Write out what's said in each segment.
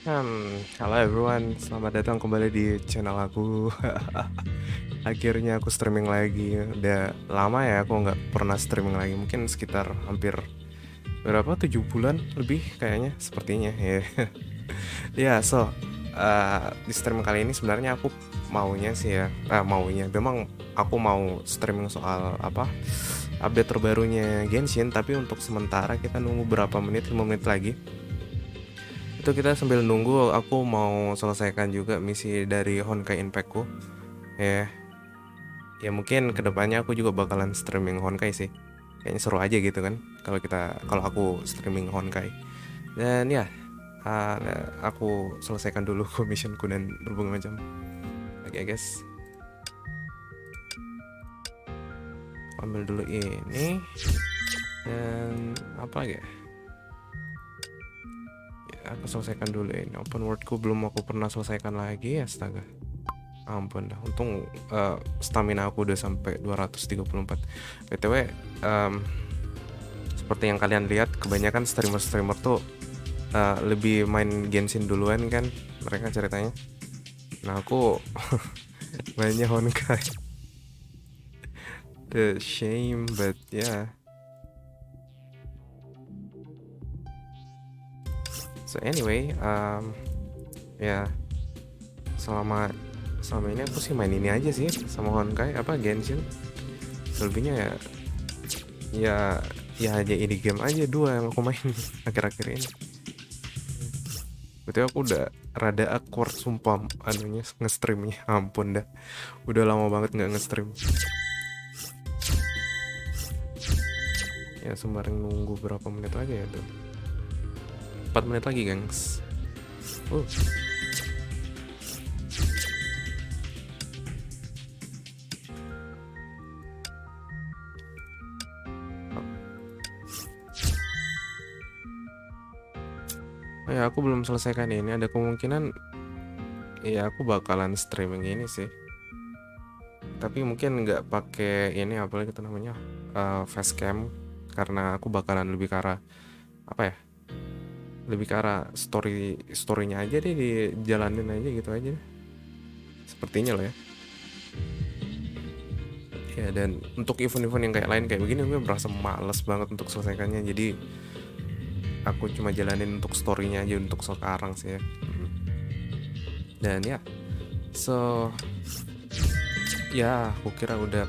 Halo everyone, selamat datang kembali di channel aku. Akhirnya aku streaming lagi. Udah lama ya aku nggak pernah streaming lagi. Mungkin sekitar hampir berapa 7 bulan lebih kayaknya, sepertinya ya. Ya, di streaming kali ini sebenarnya aku maunya sih ya, memang aku mau streaming soal apa update terbarunya Genshin, tapi untuk sementara kita nunggu berapa menit, 5 menit lagi. Itu kita sambil nunggu, aku mau selesaikan juga misi dari Honkai Impactku. Ya, ya mungkin kedepannya aku juga bakalan streaming Honkai sih. Kayaknya seru aja gitu kan, kalau aku streaming Honkai. Dan ya, aku selesaikan dulu commissionku dan berbagai macam. Oke guys, ambil dulu ini dan apa lagi ya? Ya, aku selesaikan dulu ini. Open worldku belum aku pernah selesaikan lagi, astaga. Ampun dah, untung stamina aku udah sampai 234. BTW, seperti yang kalian lihat, kebanyakan streamer-streamer tuh lebih main Genshin duluan kan mereka ceritanya. Nah, aku mainnya Honkai. The shame, but yeah. So anyway, ya selama selama ini aku sih main ini aja sih sama Honkai, apa Genshin. Selebihnya ya ya aja ini game aja dua yang aku main akhir-akhir ini. Betul, aku udah rada awkward sumpah anunya nge-streamnya. Ampun dah, udah lama banget nggak nge-stream. Ya sembarang nunggu berapa menit lagi ya tuh, 4 menit lagi gengs. uh oh ya, aku belum selesaikan ini. Ada kemungkinan ya aku bakalan streaming ini sih, tapi mungkin nggak pakai ini, apalagi itu namanya facecam, karena aku bakalan lebih ke arah apa ya, lebih ke arah storynya aja deh, dijalanin aja gitu aja deh. Sepertinya loh ya. Ya, dan untuk event-event yang kayak lain kayak begini gue merasa males banget untuk selesaikannya, jadi aku cuma jalanin untuk storynya aja untuk sekarang sih ya. Dan ya, so ya aku kira udah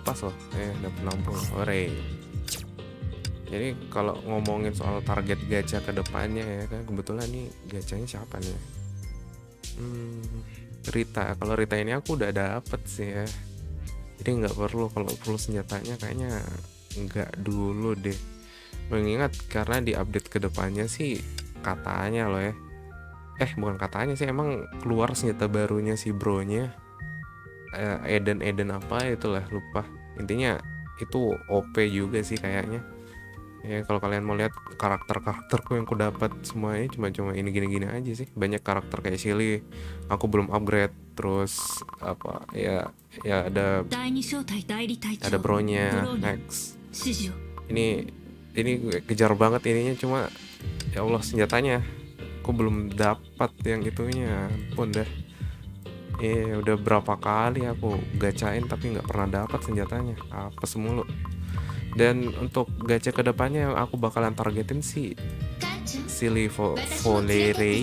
pas loh, udah 60. Ore. Jadi kalau ngomongin soal target gacha ke depannya ya kan, kebetulan nih gachanya siapa nih? Rita. Kalau Rita ini aku udah dapet sih ya. Jadi nggak perlu, kalau perlu senjatanya kayaknya nggak dulu deh. Mengingat karena di update ke depannya sih katanya loh ya. Bukan katanya sih, emang keluar senjata barunya si bronya. Eden apa itulah, lupa. Intinya itu OP juga sih kayaknya. Ya kalau kalian mau lihat karakterku yang ku dapat semuanya cuma ini gini-gini aja sih. Banyak karakter kayak Silly aku belum upgrade. Terus apa ya, ada bronya X. Ini gue kejar banget ininya, cuma ya Allah senjatanya aku belum dapat yang itunya. Pun dah, udah berapa kali aku gacain tapi nggak pernah dapat senjatanya, apa semulu. Dan untuk gacha kedepannya yang aku bakalan targetin sih Silly Volere,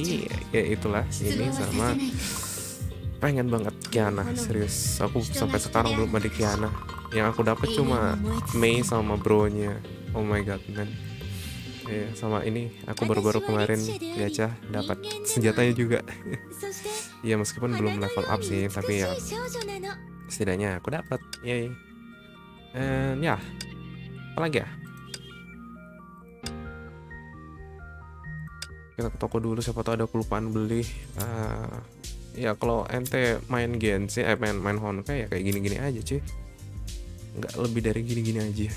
ya itulah ini, sama pengen banget Kiana. Serius, aku sampai sekarang belum ada Kiana. Yang aku dapat cuma Mei sama bronya. Oh my god man. Sama ini aku baru-baru kemarin gacha dapat senjatanya juga. Ya meskipun belum level up sih, tapi ya setidaknya aku dapat. Yay. Ya, apa lagi ya? Kita ke toko dulu, siapa tahu ada kelupaan beli. Ya kalau ente main Genshin, main Honkai ya kayak gini-gini aja cuy, nggak lebih dari gini-gini aja.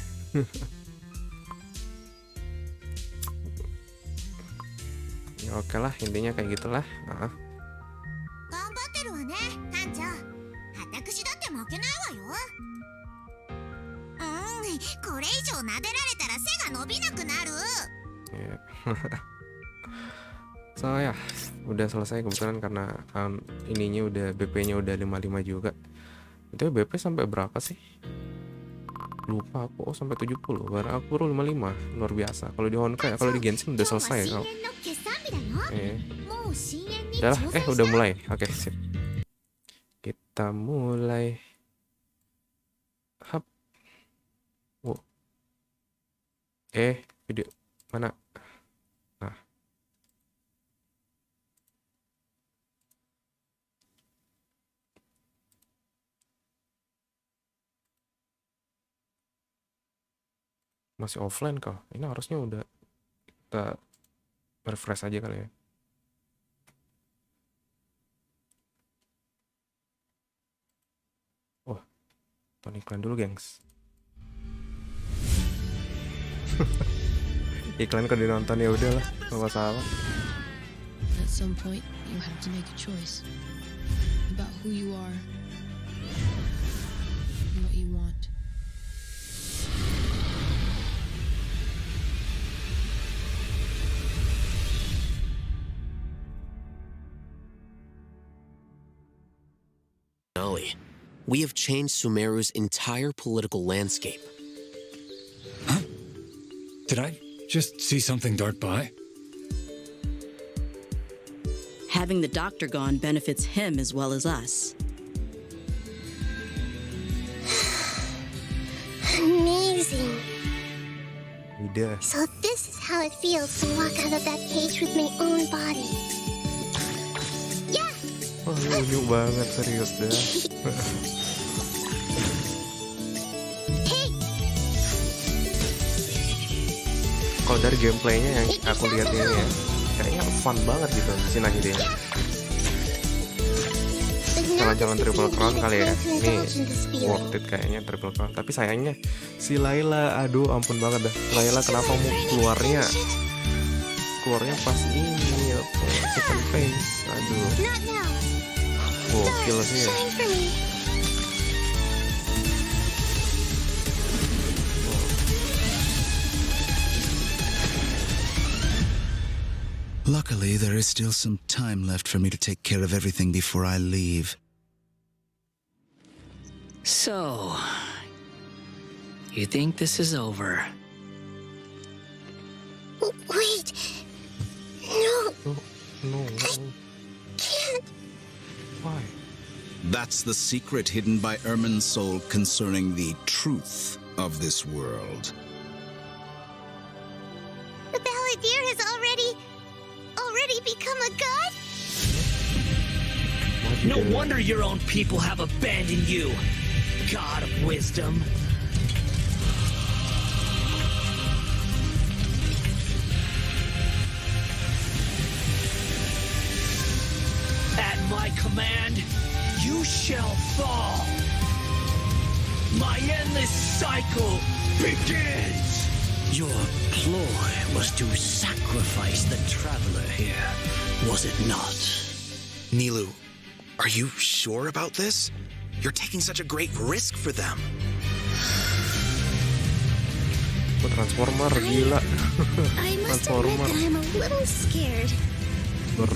Ya oke lah, intinya kayak gitulah. 頑張ってるわね、艦長。私だって負けないわよ。これ以上撫でられたら背が伸びなくなる。Yeah. So ya, udah selesai kebetulan karena ininya udah BP-nya udah 55 juga. Itu BP sampai berapa sih? Lupa aku. Oh, sampai 70. Barang aku baru 55. Luar biasa. Kalau di Honkai, kalau di Genshin udah selesai. Oh. Udah lah, udah mulai. Oke, sip. Kita mulai. Hap. Wow. Video mana? Nah, masih offline kah? Ini harusnya udah kita refresh aja kali ya. Wah, tonton iklan dulu, gengs. Iklan kalau dinonton ya udahlah, nggak masalah. At some point, you have to make a choice about who you are and what you want. We have changed Sumeru's entire political landscape. Huh? Did I just see something dart by? Having the doctor gone benefits him as well as us. Amazing. Udah. So this is how it feels to walk out of that cage with my own body. Yeah. Oh, lucu banget, serius dah. Hey. Kalau dari gameplaynya yang aku lihat ini ya, kayaknya fun banget gitu si Nahide. Jalan-jalan triple crown kali ya. Ini worth it kayaknya triple crown. Tapi sayangnya si Layla, aduh ampun banget dah. Layla kenapa mau keluarnya pas ini ya, second phase. Aduh. Gokil sih ya. Luckily, there is still some time left for me to take care of everything before I leave. So, you think this is over? Wait. No. No. Can't. Why? That's the secret hidden by Ermin's soul concerning the truth of this world. The Balladeer has already become a god? No wonder your own people have abandoned you, God of Wisdom. At my command, you shall fall. My endless cycle begins. Your ploy was to sacrifice the traveler here, was it not? Nilu, are you sure about this? You're taking such a great risk for them. Transformer gila. I must admit that I'm a little scared. But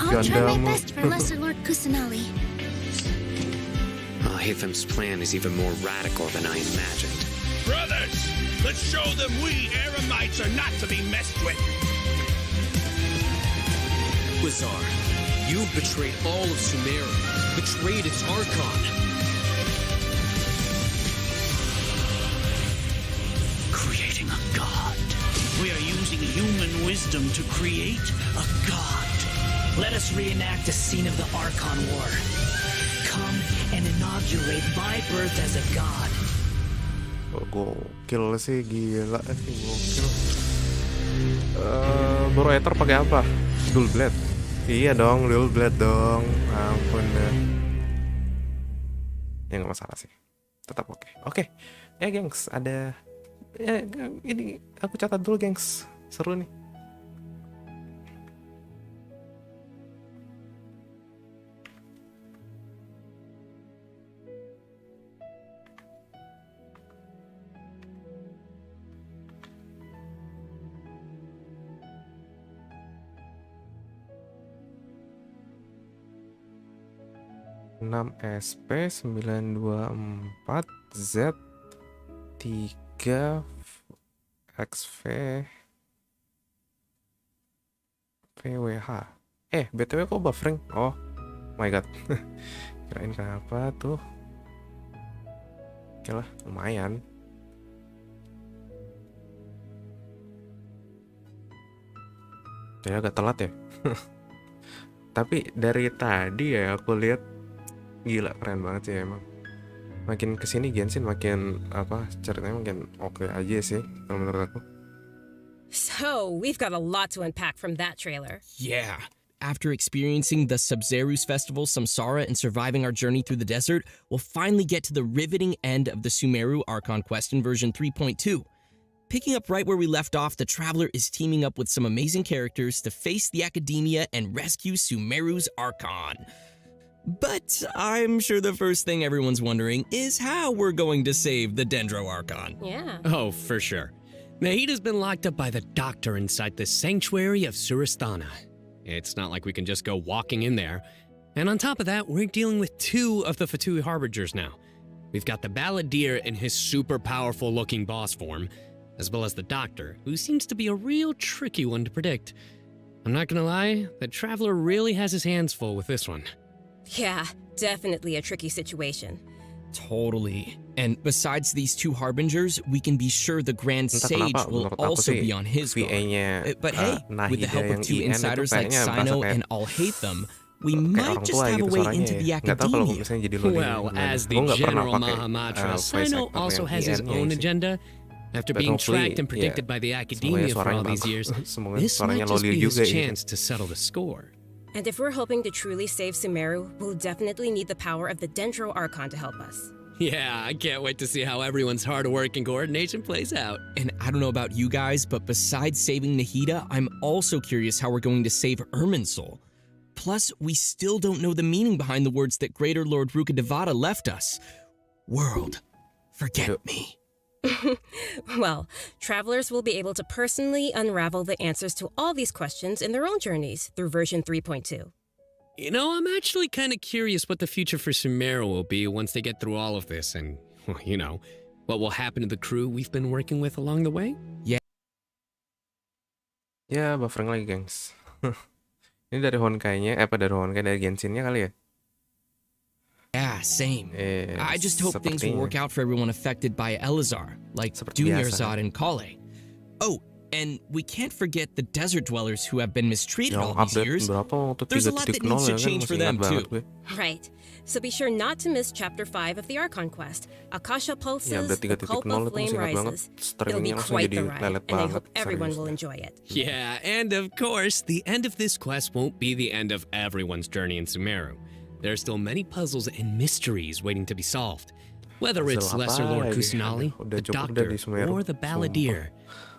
I'll try my best for Lesser Lord Kusanali. Hitham's plan is even more radical than I imagined. Brothers, let's show them we Eremites are not to be messed with. Wizard, you've betrayed all of Sumeru, betrayed its Archon. Creating a god. We are using human wisdom to create a god. Let us reenact the scene of the Archon War. Come and inaugurate my birth as a god. Gokil sih, gila sih, gokil. Baru Ether pakai apa? Dual Blade. Iya dong, Dual Blade dong. Ampun dah. Ya nggak masalah sih. Tetap oke. Oke. Ya gengs, ada ini aku catat dulu gengs. Seru nih. 6SP 924 Z 3 XV VWH. BTW kok buffering? Oh my god. Kirain kenapa tuh. Oke lah, lumayan. Kayak agak telat ya. Tapi dari tadi ya aku lihat gila keren banget sih emang. Makin kesini Genshin makin ceritanya makin oke aja sih kalau menurut aku. So, we've got a lot to unpack from that trailer. Yeah. After experiencing the Sub-Zeru's Festival, Samsara, and surviving our journey through the desert, we'll finally get to the riveting end of the Sumeru Archon quest in version 3.2. Picking up right where we left off, the Traveler is teaming up with some amazing characters to face the Academia and rescue Sumeru's Archon. But I'm sure the first thing everyone's wondering is how we're going to save the Dendro Archon. Yeah. Oh, for sure. Nahida's been locked up by the doctor inside the sanctuary of Surasthana. It's not like we can just go walking in there. And on top of that, we're dealing with 2 of the Fatui Harbingers now. We've got the Balladeer in his super powerful looking boss form, as well as the doctor, who seems to be a real tricky one to predict. I'm not gonna lie, the Traveler really has his hands full with this one. Yeah, definitely a tricky situation. Totally. And besides these 2 Harbingers, we can be sure the Grand Sage will also be on his guard. But hey, with the help of 2 insiders like Sino and I'll Hate Them, we might just have a way into the Academia. Well, as the General Mahamatra, Sino also has his own agenda. After being tracked and predicted by the Academia for all these years, this might just be his chance to settle the score. And if we're hoping to truly save Sumeru, we'll definitely need the power of the Dendro Archon to help us. Yeah, I can't wait to see how everyone's hard work and coordination plays out. And I don't know about you guys, but besides saving Nahida, I'm also curious how we're going to save Irminsul. Plus, we still don't know the meaning behind the words that Greater Lord Rukkhadevata left us. World, forget me. Well, travelers will be able to personally unravel the answers to all these questions in their own journeys through version 3.2. You know, I'm actually kind of curious what the future for Sumeru will be once they get through all of this and, well, you know, what will happen to the crew we've been working with along the way? Yeah. Ya, buffering lagi, gengs. Ini dari Honkai-nya, dari Honkai dari Genshin-nya kali ya? Yeah, same. I just hope things will work out for everyone affected by Elazar, like Dunyarzad and Kale. Oh, and we can't forget the desert dwellers who have been mistreated all these years. There's a lot that needs to change for them too. Right. So be sure not to miss Chapter 5 of the Archon quest. Akasha pulses, the Kulpa flame rises. It'll be quite the ride, and I hope everyone will enjoy it. Yeah, and of course, the end of this quest won't be the end of everyone's journey in Sumeru. There are still many puzzles and mysteries waiting to be solved. Whether it's Lesser Lord Kusanali, the Doctor, or the Balladeer,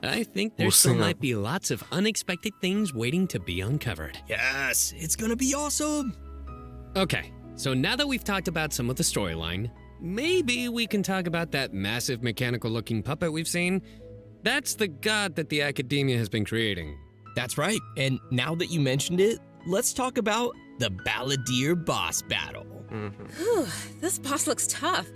I think there still might be lots of unexpected things waiting to be uncovered. Yes, it's gonna be awesome! Okay, so now that we've talked about some of the storyline, maybe we can talk about that massive mechanical-looking puppet we've seen. That's the god that the Academia has been creating. That's right, and now that you mentioned it, let's talk about the Balladeer boss battle. Whew, this boss looks tough.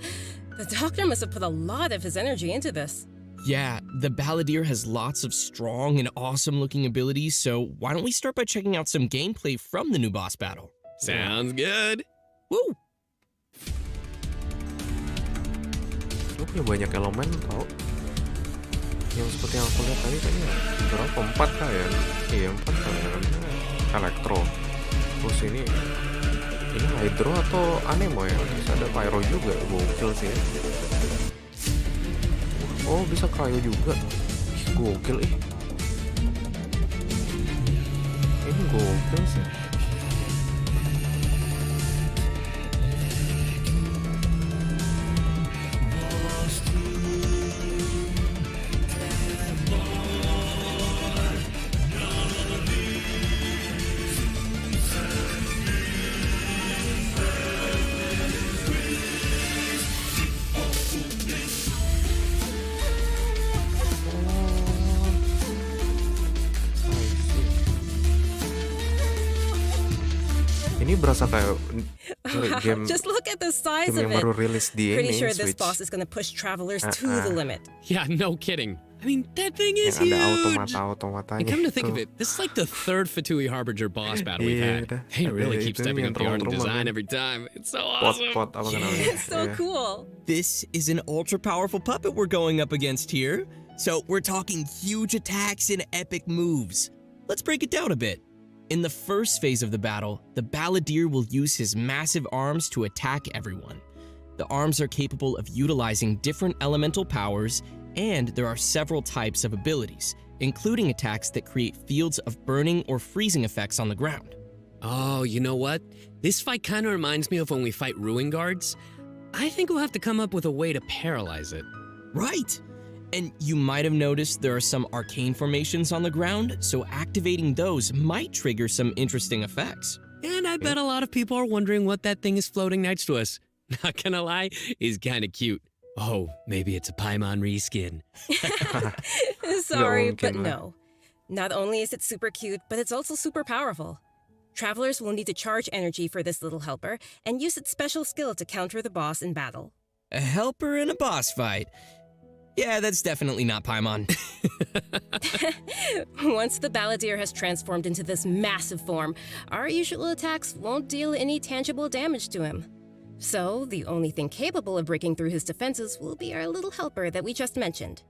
The Doctor must have put a lot of his energy into this. Yeah, the Balladeer has lots of strong and awesome looking abilities, so why don't we start by checking out some gameplay from the new boss battle? Sounds good. Woo! Lu punya banyak elemen tau. Yang seperti yang aku lihat tadi kayaknya berapa? 4 kah ya? Iya 4 kah ya? Elektro. Terus ini Hydro atau Anemo ya? Terus ada Pyro juga, gokil sih. Oh bisa Cryo juga. Gokil ih. Ini gokil sih. Ini berasa kayak game Just look at the size game of yang it. baru rilis di Pretty ini sure this Switch. boss is gonna push travelers to the limit. Yeah, no kidding. I mean, that thing is Yang ada huge. automata-automatanya. And come to think of tuh. it, this is like the third Fatui Harbinger boss battle we've Iya, had. They really ada keep itu stepping yang up the art and terbang-terbang design kan. every time. It's so awesome. Pot apa namanya? It's so Iya. cool. This is an ultra powerful puppet we're going up against here. So we're talking huge attacks and epic moves. Let's break it down a bit. In the first phase of the battle, the balladeer will use his massive arms to attack everyone. The arms are capable of utilizing different elemental powers, and there are several types of abilities, including attacks that create fields of burning or freezing effects on the ground. Oh, you know what? This fight kind of reminds me of when we fight Ruin Guards. I think we'll have to come up with a way to paralyze it. Right! And you might have noticed there are some arcane formations on the ground, so activating those might trigger some interesting effects. And I bet a lot of people are wondering what that thing is floating next to us. Not gonna lie, is kind of cute. Oh, maybe it's a Paimon reskin. Sorry, mungkin but lah. no. Not only is it super cute, but it's also super powerful. Travelers will need to charge energy for this little helper and use its special skill to counter the boss in battle. A helper in a boss fight. Yeah, that's definitely not Paimon. Once the balladeer has transformed into this massive form, our usual attacks won't deal any tangible damage to him. So, the only thing capable of breaking through his defenses will be our little helper that we just mentioned.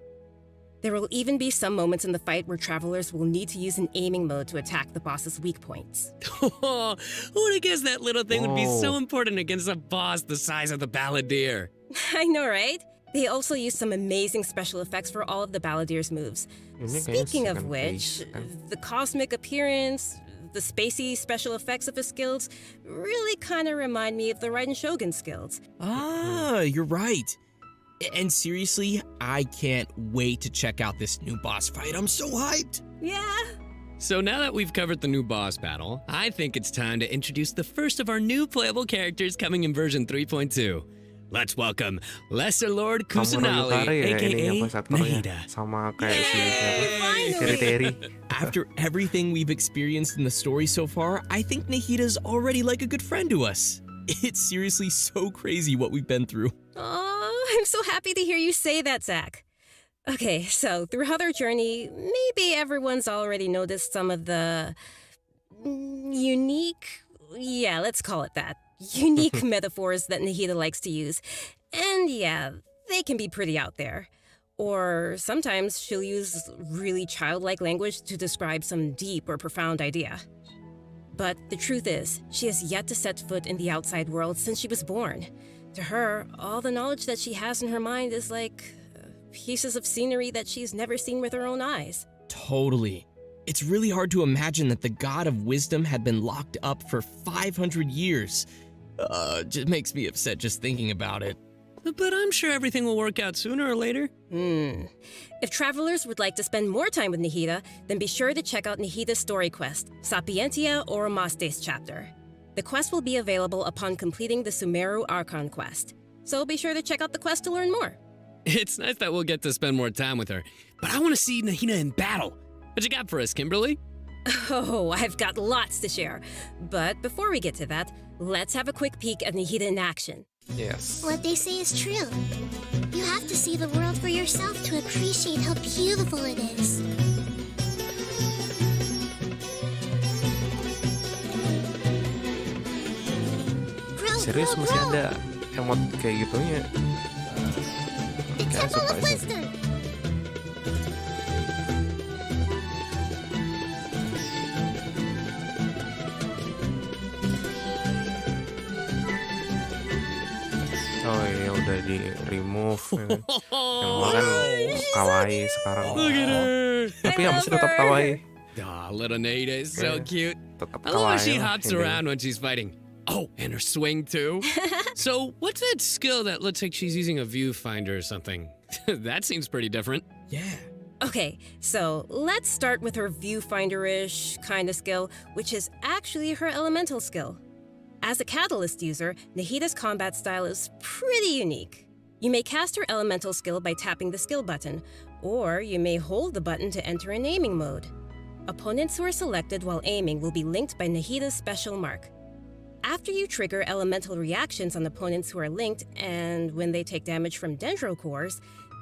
There will even be some moments in the fight where travelers will need to use an aiming mode to attack the boss's weak points. Oh, who would have guessed that little thing would be so Oh. important against a boss the size of the balladeer? I know, right? They also use some amazing special effects for all of the balladeer's moves. Ini kayaknya Speaking of second which, phase, kan? the cosmic appearance, the spacey special effects of his skills really kind of remind me of the Raiden Shogun skills. Ah, you're right. And seriously, I can't wait to check out this new boss fight. I'm so hyped. Yeah. So now that we've covered the new boss battle, I think it's time to introduce the first of our new playable characters coming in version 3.2. Let's welcome Lesser Lord Kamu Kusanali, ya ininya aka voice actornya Nahida. sama kayak si Finally. Terry. After everything we've experienced in the story so far, I think Nahida's already like a good friend to us. It's seriously so crazy what we've been through. Oh, I'm so happy to hear you say that, Zach. Okay, so throughout our journey, maybe everyone's already noticed some of the unique, yeah, let's call it that, unique metaphors that Nahida likes to use. And yeah, they can be pretty out there. Or sometimes she'll use really childlike language to describe some deep or profound idea. But the truth is, she has yet to set foot in the outside world since she was born. To her, all the knowledge that she has in her mind is like pieces of scenery that she's never seen with her own eyes. Totally. It's really hard to imagine that the god of wisdom had been locked up for 500 years. Just makes me upset just thinking about it. But I'm sure everything will work out sooner or later. If travelers would like to spend more time with Nahida, then be sure to check out Nahida's story quest, Sapientia Oromastes chapter. The quest will be available upon completing the Sumeru Archon quest. So be sure to check out the quest to learn more. It's nice that we'll get to spend more time with her, but I want to see Nahida in battle. What you got for us, Kimberly? Oh, I've got lots to share. But before we get to that, let's have a quick peek at Nahida in action. Yes. What they say is true. You have to see the world for yourself to appreciate how beautiful it is. Serius masih ada emot kayak gitunya. The Kayak Temple suka of sih. Wisdom. Oh iya udah di remove. Yang makan kawaii sekarang. Look at her. Tapi ya masih tetap kawaii. Ah, little Nada is so Yeah. cute. Tetap I love how kawaii she lah, hops intinya. around when she's fighting. Oh, and her swing too. So, what's that skill that looks like she's using a viewfinder or something? That seems pretty different. Yeah. Okay, so let's start with her viewfinder-ish kind of skill, which is actually her elemental skill. As a catalyst user, Nahida's combat style is pretty unique. You may cast her elemental skill by tapping the skill button, or you may hold the button to enter an aiming mode. Opponents who are selected while aiming will be linked by Nahida's special mark. After you trigger elemental reactions on opponents who are linked, and when they take damage from dendro cores,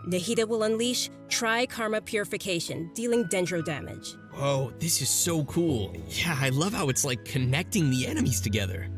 Nahida will unleash Tri-Karma Purification, dealing dendro damage. Whoa, this is so cool. Yeah, I love how it's like connecting the enemies together.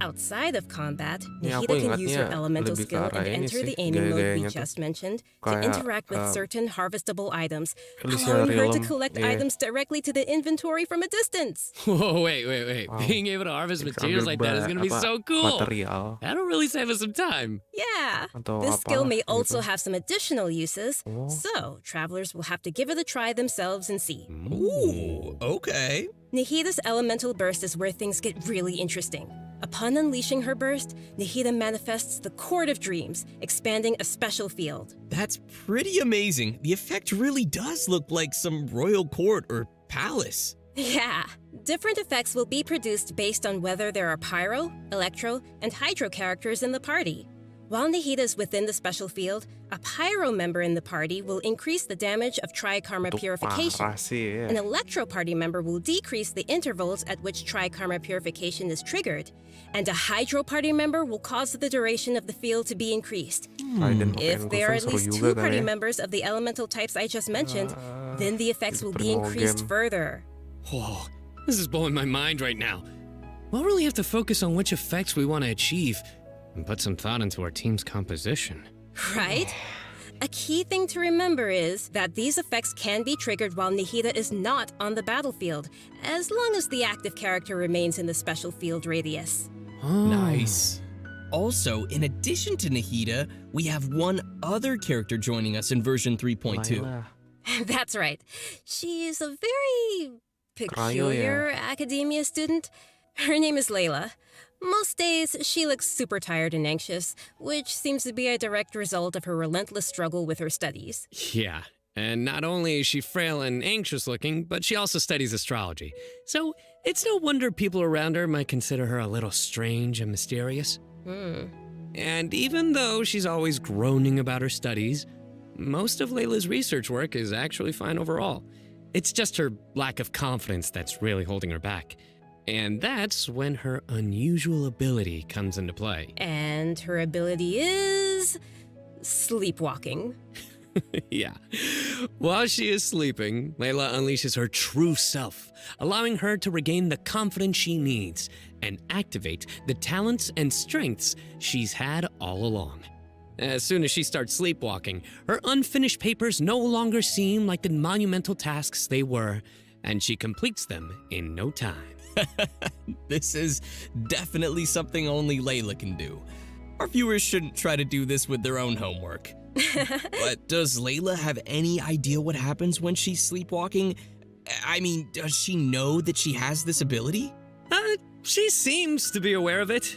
Outside of combat, Ya, aku Nahida can use her ingatnya elemental lebih ke skill arah and ini enter sih, the aiming mode we gaya-gayanya tuh. just mentioned to Kayak, interact with certain harvestable items, Elysian allowing her to Realm, collect iya. items directly to the inventory from a distance. Whoa, wait. Wow. Being able to harvest Bisa materials ambil like that is going to be so cool. material That'll really save us some time. Yeah, atau this skill apalah may gitu. also have some additional uses, Oh. so travelers will have to give it a try themselves and see. Ooh, okay. Nahida's elemental burst is where things get really interesting. Upon unleashing her burst, Nahida manifests the Court of Dreams, expanding a special field. That's pretty amazing. The effect really does look like some royal court or palace. Yeah, different effects will be produced based on whether there are pyro, electro, and hydro characters in the party. While Nahida is within the special field, a pyro member in the party will increase the damage of Tri-Karma Itu Purification. parah sih, ya. An electro party member will decrease the intervals at which Tri-Karma Purification is triggered, and a hydro party member will cause the duration of the field to be increased. Raiden If pakai there are at Engulfing least seru 2 juga kali party ya. members of the elemental types I just mentioned, then the effects will be Primo increased game. further. Whoa, this is blowing my mind right now. We'll really have to focus on which effects we want to achieve and put some thought into our team's composition. Right? A key thing to remember is that these effects can be triggered while Nahida is not on the battlefield, as long as the active character remains in the special field radius. Nice. Also, in addition to Nahida, we have one other character joining us in version 3.2. Layla. That's right. She's a very peculiar academia student. Her name is Layla. Most days, she looks super tired and anxious, which seems to be a direct result of her relentless struggle with her studies. Yeah, and not only is she frail and anxious looking, but she also studies astrology. So it's no wonder people around her might consider her a little strange and mysterious. And even though she's always groaning about her studies, most of Layla's research work is actually fine overall. It's just her lack of confidence that's really holding her back. And that's when her unusual ability comes into play. And her ability is sleepwalking. Yeah. While she is sleeping, Layla unleashes her true self, allowing her to regain the confidence she needs and activate the talents and strengths she's had all along. As soon as she starts sleepwalking, her unfinished papers no longer seem like the monumental tasks they were, and she completes them in no time. This is definitely something only Layla can do. Our viewers shouldn't try to do this with their own homework. But does Layla have any idea what happens when she's sleepwalking? I mean, does she know that she has this ability? She seems to be aware of it.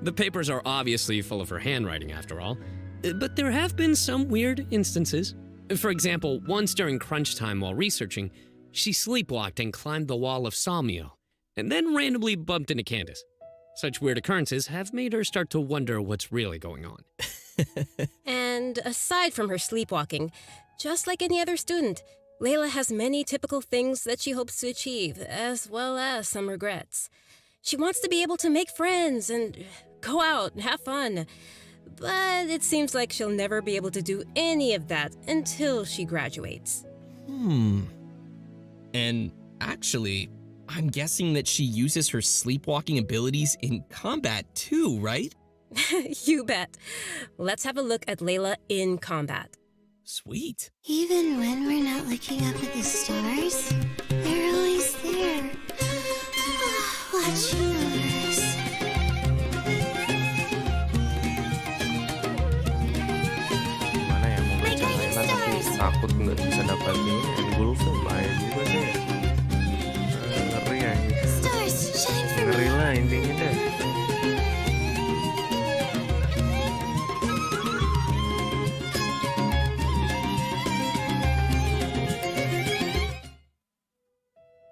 The papers are obviously full of her handwriting, after all. But there have been some weird instances. For example, once during crunch time while researching, she sleepwalked and climbed the wall of Salmio, and then randomly bumped into Candace. Such weird occurrences have made her start to wonder what's really going on. And aside from her sleepwalking, just like any other student, Layla has many typical things that she hopes to achieve, as well as some regrets. She wants to be able to make friends and go out and have fun, but it seems like she'll never be able to do any of that until she graduates. And actually, I'm guessing that she uses her sleepwalking abilities in combat too, right? You bet. Let's have a look at Layla in combat. Sweet. Even when we're not looking up at the stars, they're always there. Watching us. Mana ya mau baca Layla tapi takut nggak bisa dapatin Engulfing bahaya juga sih. Ngeri ya. Stars, shine for Ngeri me. lah intinya deh.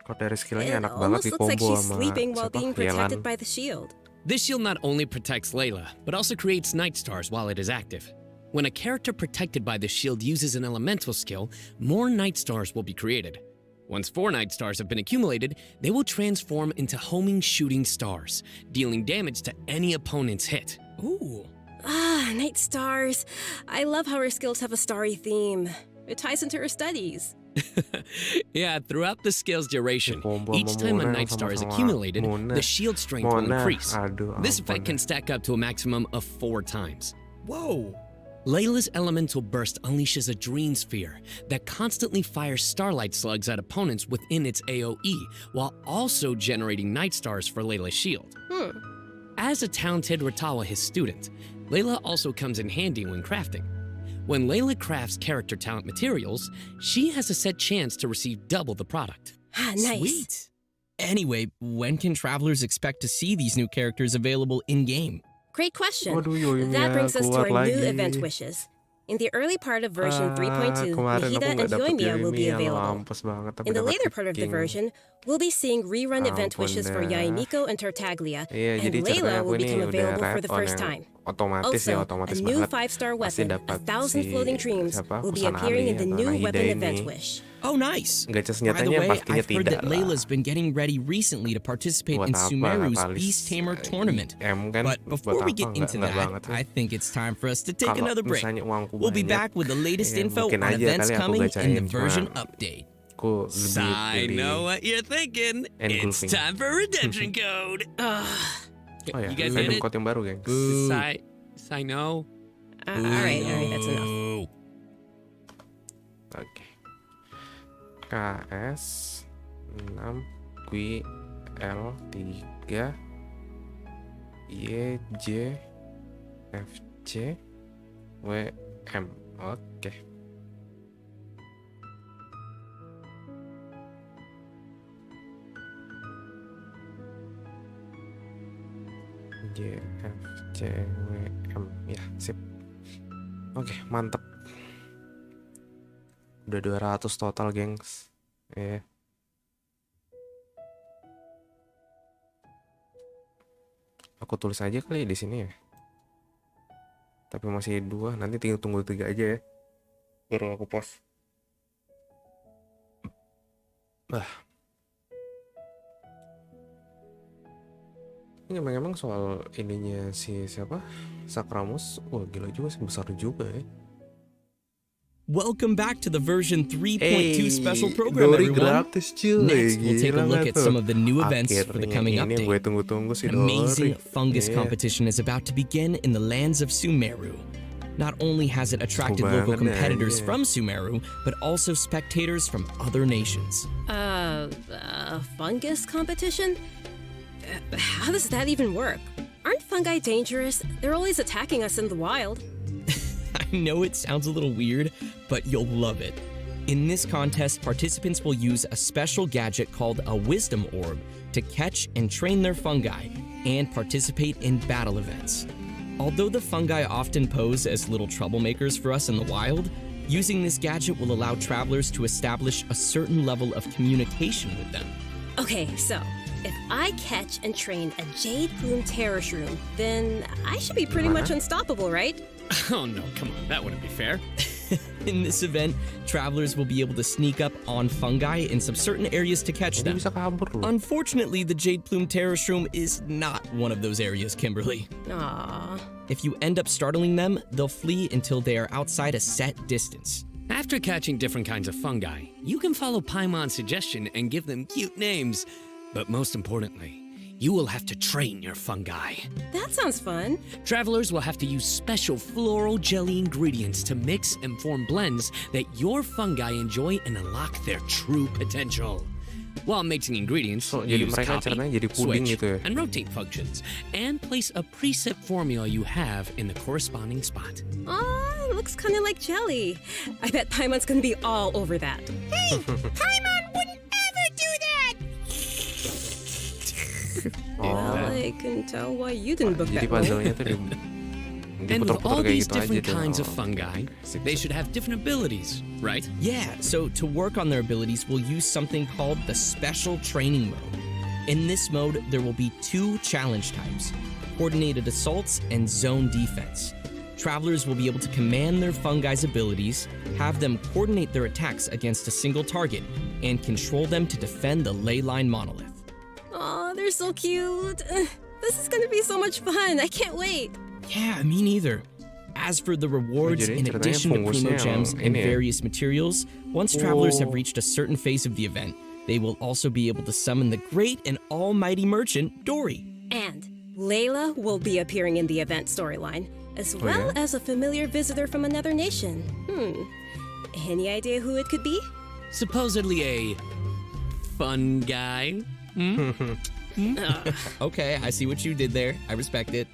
Kok dari skillnya It enak banget almost looks like di-combo she's sama sleeping while siapa? being Yelan. protected by the shield. This shield not only protects Layla, but also creates night stars while it is active. When a character protected by the shield uses an elemental skill, more night stars will be created. Once 4 night stars have been accumulated, they will transform into homing shooting stars, dealing damage to any opponent's hit. Ooh. Ah, night stars. I love how her skills have a starry theme. It ties into her studies. Yeah, throughout the skill's duration, each time a night star is accumulated, the shield strength will increase. This effect can stack up to a maximum of 4 times. Whoa. Layla's elemental burst unleashes a dream sphere that constantly fires starlight slugs at opponents within its AoE, while also generating night stars for Layla's shield. As a talented Ratawa student, Layla also comes in handy when crafting. When Layla crafts character talent materials, she has a set chance to receive double the product. Ah, nice. Sweet. Anyway, when can travelers expect to see these new characters available in-game? Great question. Waduh, That brings us to our keluar new lagi. event wishes. In the early part of version 3.2, Kemarin aku Nihida and nggak dapet Yoimiya will be Yoimiya, available. mampus banget, tapi In the dapat later part of the King. version, we'll be seeing rerun event Ampun wishes for dah. Yaemiko and Tartaglia, Iya, and jadi ceritanya Layla aku will ini become udah available for the red on first yang time. otomatis ya, Also, otomatis a new banget. 5-star Pasti weapon, dapat 1,000 floating dreams, siapa, will be Kusanali appearing in the atau new Nahida weapon ini. event wish. Oh, nice. Gacha By the senjatanya way, pastinya I've heard tidak that lah. Layla's been getting ready recently to participate Buat in apa, Sumeru's Katalis? Beast Tamer tournament. M kan, But before buat we apa? get into Nggak that, banget. I think it's time for us to take Kalau another break. misalnya uangku We'll be banyak, back with the latest ya info mungkin on aja events kali aku coming in the gacain, version cuma update. aku lebih I pilih know what you're thinking. It's engulfing. time for redemption code. Oh ya, You guys random get it? code yang baru, gengs. I know. Alright, that's enough. Oke. KS 6 QL 3 YJ FC WM. Oke. JFCWM ya, sip. Oke, mantep. Udah 200 total, gengs. Aku tulis aja kali di sini ya. Tapi masih 2, nanti tinggal tunggu 3 aja ya. Baru aku post. Ini emang soal ininya si siapa? Sakramus. Wah, gila juga sih, besar juga ya. Welcome back to the version 3.2 special program, Dori everyone. gratis, cuy. Next, we'll take a Gila look nggak at some of the new events for the Akhirnya coming ini update. gue tunggu-tunggu sih, An amazing Dori. fungus Iya. competition is about to begin in the lands of Sumeru. Not only has it attracted Seru local banget competitors aja. from Sumeru, but also spectators from other nations. Fungus competition? How does that even work? Aren't fungi dangerous? They're always attacking us in the wild. I know it sounds a little weird, but you'll love it. In this contest, participants will use a special gadget called a Wisdom Orb to catch and train their fungi and participate in battle events. Although the fungi often pose as little troublemakers for us in the wild, using this gadget will allow travelers to establish a certain level of communication with them. Okay, so if I catch and train a Jade Plume Terror Shroom, then I should be pretty much unstoppable, right? Oh no, come on, that wouldn't be fair. In this event, travelers will be able to sneak up on fungi in some certain areas to catch them. Unfortunately, the Jade Plume Terror Shroom is not one of those areas, Kimberly. Aww. If you end up startling them, they'll flee until they are outside a set distance. After catching different kinds of fungi, you can follow Paimon's suggestion and give them cute names. But most importantly, you will have to train your fungi. That sounds fun. Travelers will have to use special floral jelly ingredients to mix and form blends that your fungi enjoy and unlock their true potential. While mixing ingredients, jadi use mereka copy, ceritanya jadi puding switch, gitu ya? and rotate functions, and place a preset formula you have in the corresponding spot. It looks kind of like jelly. I bet Paimon's gonna be all over that. Hey, Paimon wouldn't ever do that! Well, I can tell why you didn't book Jadi that role. puzzle-nya tuh And with all diputer-puter kayak these gitu aja different deh. kinds of fungi, they should have different abilities, right? Yeah, so to work on their abilities, we'll use something called the Special Training Mode. In this mode, there will be 2 challenge types, Coordinated Assaults and Zone Defense. Travelers will be able to command their fungi's abilities, have them coordinate their attacks against a single target, and control them to defend the ley line monolith. Aw, they're so cute. This is gonna be so much fun. I can't wait. Yeah, me neither. As for the rewards, in addition to Primo Gems and various materials, once travelers have reached a certain phase of the event, they will also be able to summon the great and almighty merchant, Dory. And Layla will be appearing in the event storyline, as well as a familiar visitor from another nation. Any idea who it could be? Supposedly a fun guy. Okay, I see what you did there. I respect it.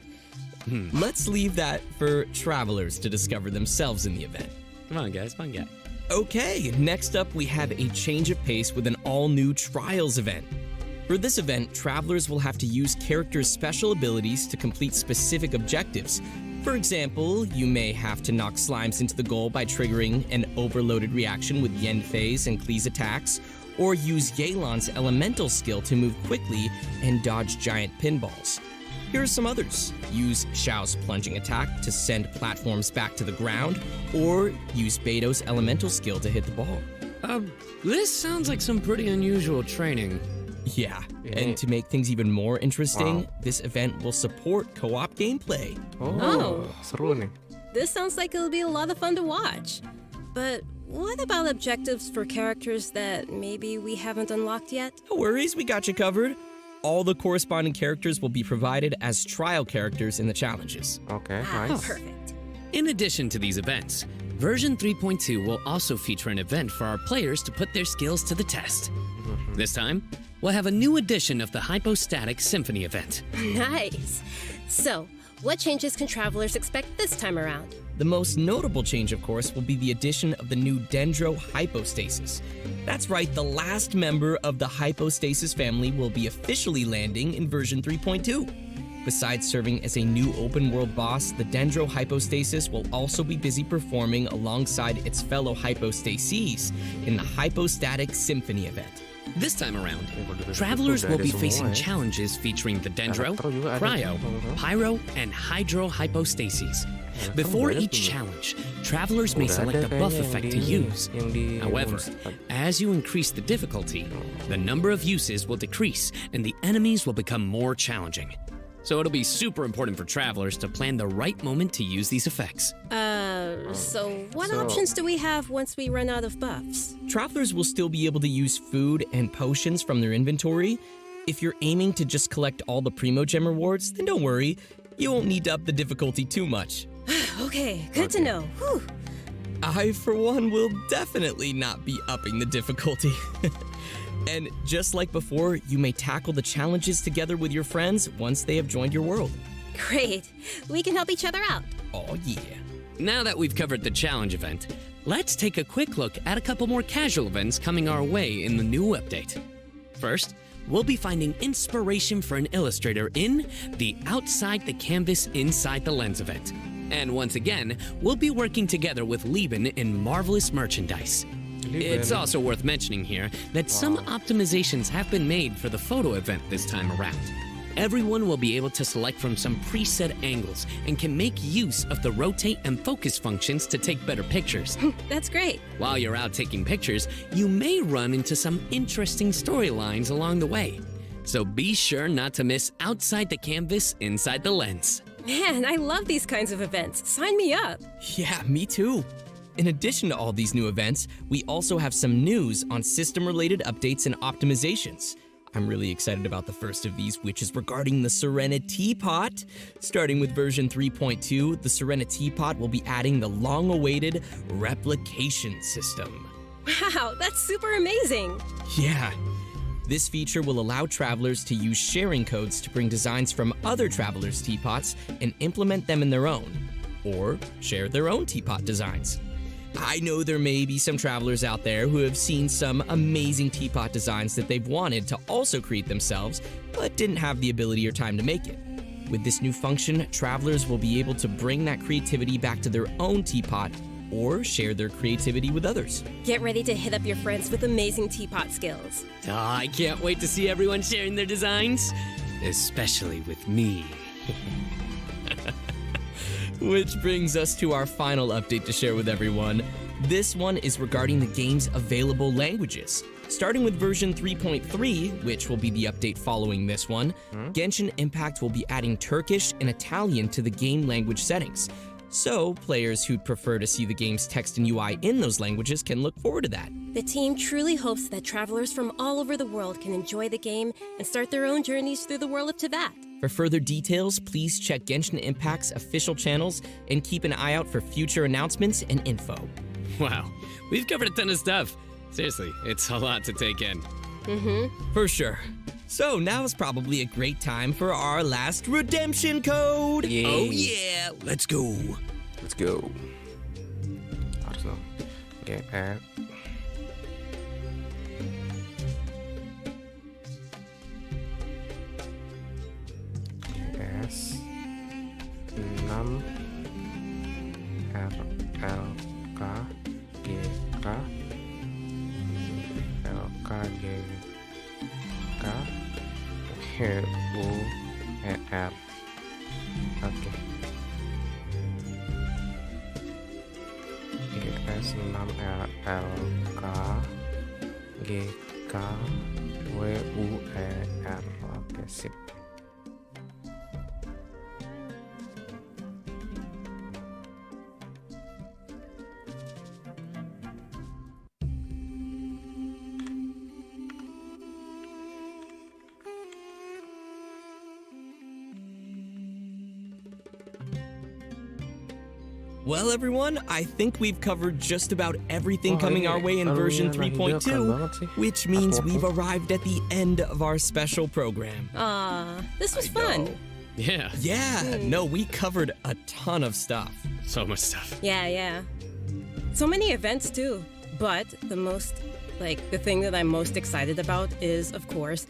Let's leave that for travelers to discover themselves in the event. Come on, guys, fun guy. Okay, next up we have a change of pace with an all-new Trials event. For this event, travelers will have to use characters' special abilities to complete specific objectives. For example, you may have to knock slimes into the goal by triggering an overloaded reaction with Yenfei's and Klee's attacks, or use Yelan's elemental skill to move quickly and dodge giant pinballs. Here are some others. Use Xiao's plunging attack to send platforms back to the ground, or use Beto's elemental skill to hit the ball. This sounds like some pretty unusual training. Yeah, and to make things even more interesting, this event will support co-op gameplay. Seru nih. This sounds like it'll be a lot of fun to watch. But what about objectives for characters that maybe we haven't unlocked yet? No worries, we got you covered. All the corresponding characters will be provided as trial characters in the challenges. Okay, nice. Perfect. In addition to these events, version 3.2 will also feature an event for our players to put their skills to the test. This time, we'll have a new edition of the Hypostatic Symphony event. Nice. So, what changes can travelers expect this time around? The most notable change, of course, will be the addition of the new Dendro Hypostasis. That's right, the last member of the Hypostasis family will be officially landing in version 3.2. Besides serving as a new open-world boss, the Dendro Hypostasis will also be busy performing alongside its fellow Hypostases in the Hypostatic Symphony event. This time around, travelers will be facing challenges featuring the Dendro, Cryo, Pyro, and Hydro Hypostases. Before each challenge, travelers may select a buff effect to use. However, as you increase the difficulty, the number of uses will decrease and the enemies will become more challenging. So it'll be super important for travelers to plan the right moment to use these effects. So what options do we have once we run out of buffs? Travelers will still be able to use food and potions from their inventory. If you're aiming to just collect all the Primo Gem rewards, then don't worry, you won't need to up the difficulty too much. Okay, good to know. Whew. I, for one, will definitely not be upping the difficulty. And just like before, you may tackle the challenges together with your friends once they have joined your world. Great. We can help each other out. Oh, yeah. Now that we've covered the challenge event, let's take a quick look at a couple more casual events coming our way in the new update. First, we'll be finding inspiration for an illustrator in the Outside the Canvas Inside the Lens event. And once again, we'll be working together with Lieben in Marvelous Merchandise. It's also worth mentioning here that some optimizations have been made for the photo event this time around. Everyone will be able to select from some preset angles and can make use of the rotate and focus functions to take better pictures. That's great. While you're out taking pictures, you may run into some interesting storylines along the way. So be sure not to miss Outside the Canvas Inside the Lens. Man, I love these kinds of events. Sign me up. Yeah, me too. In addition to all these new events, we also have some news on system-related updates and optimizations. I'm really excited about the first of these, which is regarding the Serena Teapot. Starting with version 3.2, the Serena Teapot will be adding the long-awaited replication system. Wow, that's super amazing. Yeah. This feature will allow travelers to use sharing codes to bring designs from other travelers' teapots and implement them in their own, or share their own teapot designs. I know there may be some travelers out there who have seen some amazing teapot designs that they've wanted to also create themselves, but didn't have the ability or time to make it. With this new function, travelers will be able to bring that creativity back to their own teapot or share their creativity with others. Get ready to hit up your friends with amazing teapot skills. Oh, I can't wait to see everyone sharing their designs, especially with me. Which brings us to our final update to share with everyone. This one is regarding the game's available languages. Starting with version 3.3, which will be the update following this one, Genshin Impact will be adding Turkish and Italian to the game language settings. So, players who'd prefer to see the game's text and UI in those languages can look forward to that. The team truly hopes that travelers from all over the world can enjoy the game and start their own journeys through the world of Teyvat. For further details, please check Genshin Impact's official channels and keep an eye out for future announcements and info. Wow, we've covered a ton of stuff. Seriously, it's a lot to take in. For sure. So now is probably a great time for our last redemption code. Yay. Oh yeah, let's go. Let's go. Harus get at S 6 R L K G K L K G K U E R. Oke. GS 6 L K G K W U E R. Oke, sip. Well, everyone, I think we've covered just about everything coming our way in version 3.2, which means we've arrived at the end of our special program. This was fun. Yeah. Yeah, no, we covered a ton of stuff. So much stuff. Yeah. So many events too. But the thing that I'm most excited about is, of course,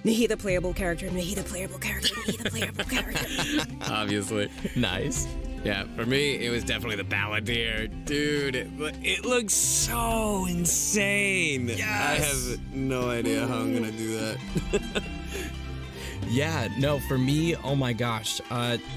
Nahida playable character, Nahida playable character, Nahida playable character. Obviously. Nice. Yeah, for me, it was definitely the Balladeer. Dude, it looks so insane. Yes! I have no idea how I'm gonna do that. Yeah, no, for me, oh my gosh,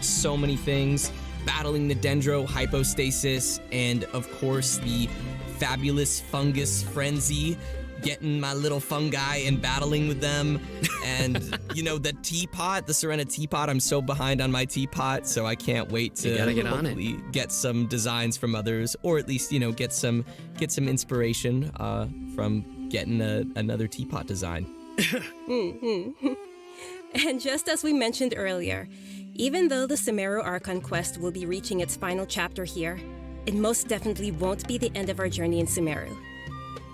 so many things. Battling the Dendro Hypostasis, and of course the fabulous Fungus Frenzy, getting my little fungi and battling with them. And, the teapot, the Serena teapot, I'm so behind on my teapot, so I can't wait to hopefully get some designs from others, or at least, get some inspiration from getting another teapot design. And just as we mentioned earlier, even though the Sumeru Archon quest will be reaching its final chapter here, it most definitely won't be the end of our journey in Sumeru.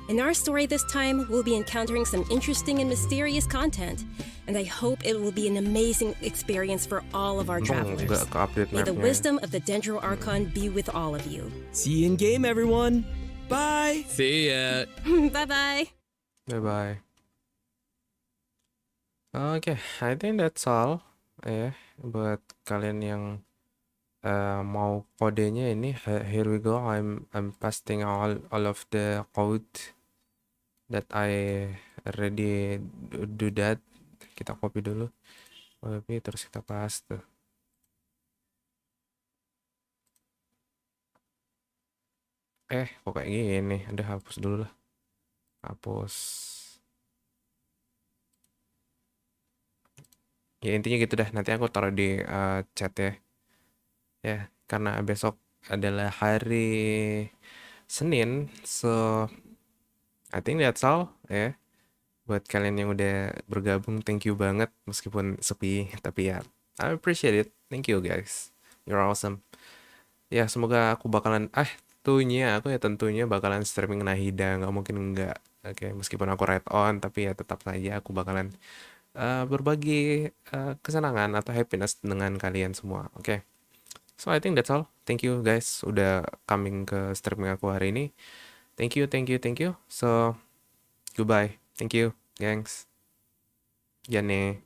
In our story this time, we'll be encountering some interesting and mysterious content, and I hope it will be an amazing experience for all of our travelers. May the wisdom of the Dendro Archon be with all of you. See you in game, everyone. Bye. See ya. Bye-bye. Bye-bye. Okay, I think that's all. Buat kalian yang mau kodenya ini, here we go. I'm pasting all of the code that I already do that. Kita copy dulu, terus kita paste. Kok kayak gini? Udah hapus dulu lah. Hapus. Ya intinya gitu dah. Nanti aku taruh di chat ya. Ya, karena besok adalah hari Senin, so I think that's all ya. Buat kalian yang udah bergabung, thank you banget meskipun sepi, tapi ya I appreciate it. Thank you guys. You're awesome. Ya, semoga aku bakalan tentunya bakalan streaming Nahida, nggak mungkin enggak. Oke, meskipun aku red on, tapi ya tetap saja aku bakalan berbagi kesenangan atau happiness dengan kalian semua. Oke. So I think that's all. Thank you guys udah coming ke streaming aku hari ini. Thank you. So goodbye. Thank you, gengs. Jane.